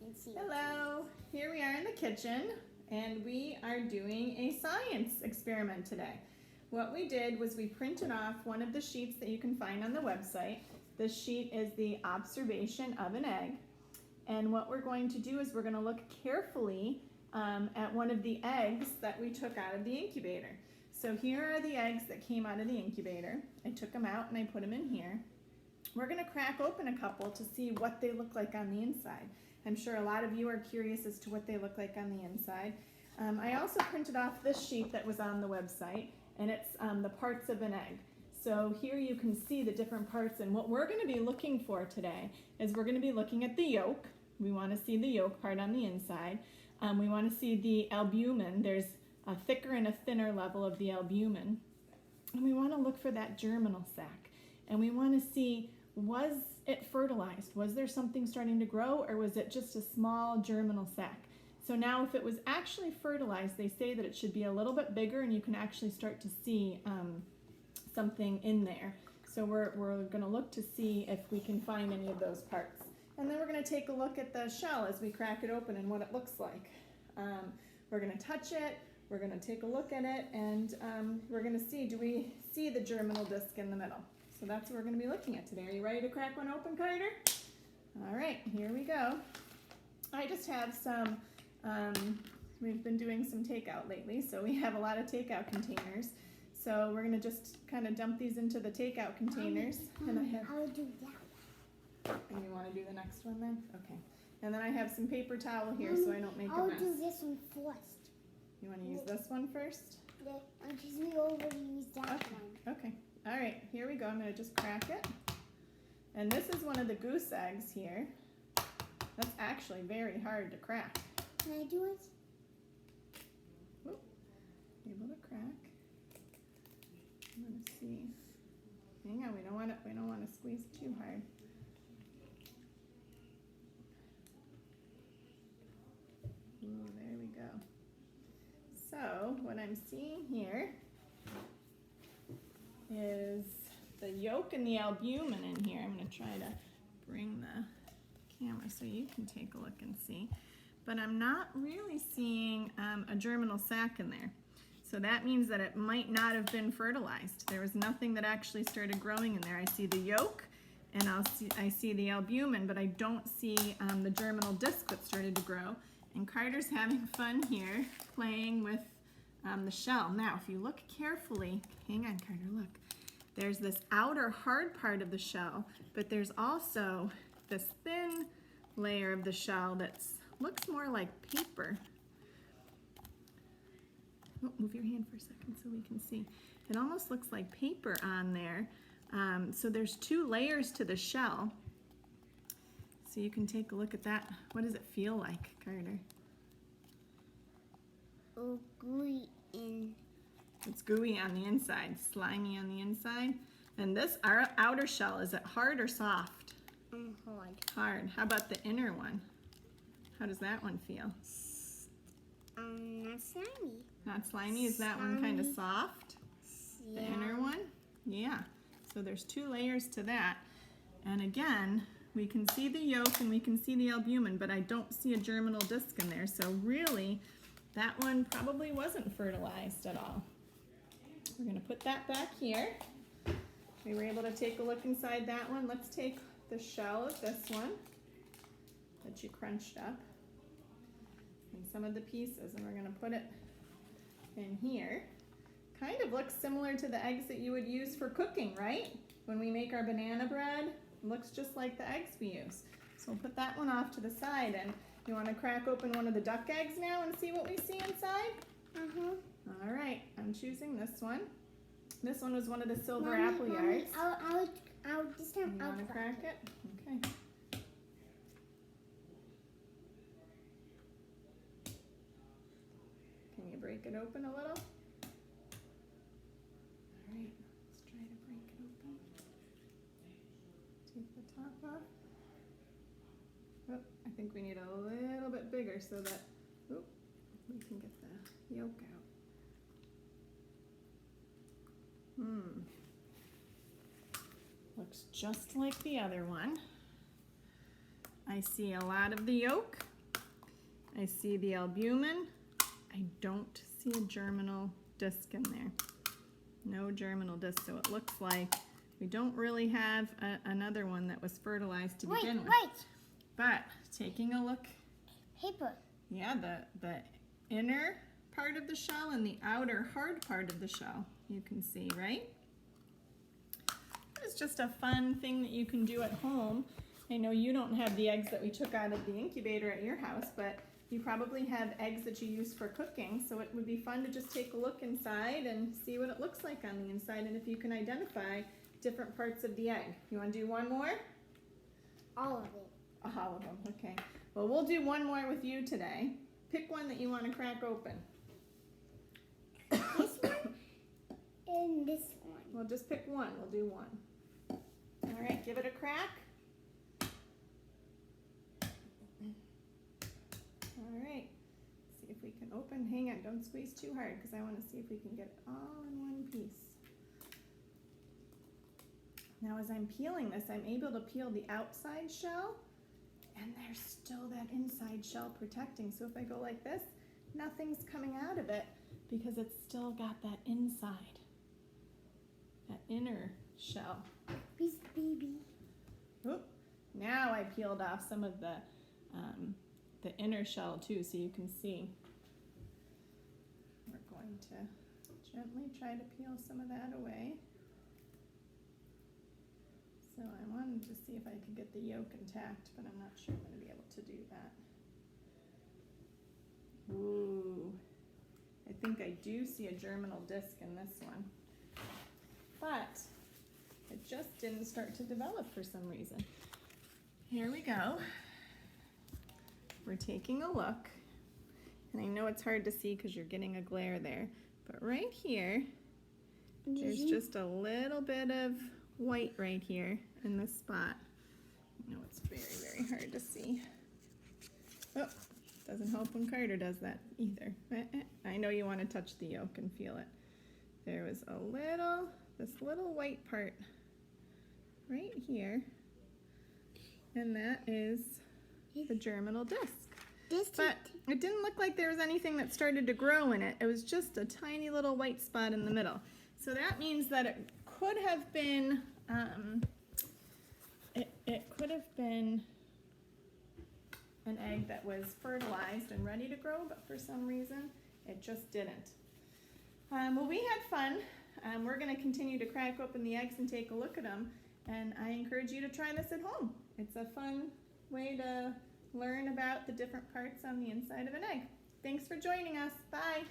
and see. Hello, here we are in the kitchen and we are doing a science experiment today. What we did was we printed off one of the sheets that you can find on the website. This sheet is the observation of an egg. And what we're going to do is we're going to look carefully at one of the eggs that we took out of the incubator. So here are the eggs that came out of the incubator. I took them out and I put them in here. We're going to crack open a couple to see what they look like on the inside. I'm sure a lot of you are curious as to what they look like on the inside. I also printed off this sheet that was on the website, and it's the parts of an egg. So here you can see the different parts, and what we're going to be looking for today is we're going to be looking at the yolk. We want to see the yolk part on the inside. We want to see the albumin. There's a thicker and a thinner level of the albumin. And we want to look for that germinal sac. And we want to see, was it fertilized? Was there something starting to grow, or was it just a small germinal sac? So now if it was actually fertilized, they say that it should be a little bit bigger and you can actually start to see something in there. So we're going to look to see if we can find any of those parts. And then we're going to take a look at the shell as we crack it open and what it looks like. We're going to touch it, we're going to take a look at it, and we're going to see, do we see the germinal disc in the middle? So that's what we're going to be looking at today. Are you ready to crack one open, Carter? All right, here we go. I just have some, we've been doing some takeout lately, so we have a lot of takeout containers. So we're going to just kind of dump these into the takeout containers. And I have, I'll do that. and you want to do the next one then? Okay. And then I have some paper towel here so I don't make a I'll mess. do this one first. You want to use this one first? Yeah, because we already used that one. Okay. All right, here we go. I'm going to just crack it. And this is one of the goose eggs here. That's actually very hard to crack. Can I do it? Whoop. Able to crack. I'm going to see. Hang on, we don't want to squeeze too hard. Ooh, there we go. So what I'm seeing here is the yolk and the albumin in here. I'm going to try to bring the camera so you can take a look and see. But I'm not really seeing a germinal sac in there. So that means that it might not have been fertilized. There was nothing that actually started growing in there. I see the yolk and I see the albumin, but I don't see the germinal disc that started to grow. And Carter's having fun here playing with the shell. Now, if you look carefully, hang on, Carter, look. There's this outer hard part of the shell, but there's also this thin layer of the shell that looks more like paper. Oh, move your hand for a second so we can see. It almost looks like paper on there. So there's two layers to the shell. So you can take a look at that. What does it feel like, Carter? Oh, gooey in. It's gooey on the inside, slimy on the inside. And this outer shell, is it hard or soft? Hard. Hard. How about the inner one? How does that one feel? Not slimy. Not slimy? Is that one kind of Slimy. soft? Yeah. The inner one? Yeah. So there's two layers to that. And again, we can see the yolk and we can see the albumin, but I don't see a germinal disc in there. So really, that one probably wasn't fertilized at all. We're going to put that back here. We were able to take a look inside that one. Let's take the shell of this one that you crunched up and some of the pieces, and we're going to put it in here. Kind of looks similar to the eggs that you would use for cooking, right? When we make our banana bread, it looks just like the eggs we use. So we'll put that one off to the side, and you want to crack open one of the duck eggs now and see what we see inside? All right, I'm choosing this one. This one was one of the silver apple yards. I'll this time You I'll want to crack it? Okay. Can you break it open a little? All right, let's try to break it open. Take the top off. Oh, I think we need a little bit bigger so that we can get the yolk out. Looks just like the other one. I see a lot of the yolk I see the albumin. I don't see a germinal disc in there. No germinal disc, so it looks like we don't really have another one that was fertilized to begin with. Wait. But taking a look, Paper. yeah, the inner part of the shell and the outer hard part of the shell, you can see, right? It's just a fun thing that you can do at home. I know you don't have the eggs that we took out of the incubator at your house, but you probably have eggs that you use for cooking, so it would be fun to just take a look inside and see what it looks like on the inside, and if you can identify different parts of the egg. You want to do one more? All of it. All of them, okay. Well, we'll do one more with you today. Pick one that you want to crack open. This one and this one. We'll just pick one. We'll do one. All right, give it a crack. All right, see if we can open. Hang on, don't squeeze too hard because I want to see if we can get it all in one piece. Now as I'm peeling this, I'm able to peel the outside shell and there's still that inside shell protecting. So if I go like this, nothing's coming out of it because it's still got that inside, that inner shell. Peace, baby. Oop. Now I peeled off some of the inner shell too, so you can see. We're going to gently try to peel some of that away. So I wanted to see if I could get the yolk intact, but I'm not sure I'm going to be able to do that. Ooh, I think I do see a germinal disc in this one, but it just didn't start to develop for some reason. Here we go. We're taking a look, and I know it's hard to see because you're getting a glare there, but right here, there's just a little bit of white right here in this spot. I know it's very, very hard to see. Oh, doesn't help when Carter does that either. I know you want to touch the yolk and feel it. There was this little white part right here, and that is the germinal disc. But it didn't look like there was anything that started to grow in it. It was just a tiny little white spot in the middle. So that means that it could have been, it could have been an egg that was fertilized and ready to grow, but for some reason it just didn't. Well, we had fun. We're going to continue to crack open the eggs and take a look at them, and I encourage you to try this at home. It's a fun way to learn about the different parts on the inside of an egg. Thanks for joining us. Bye.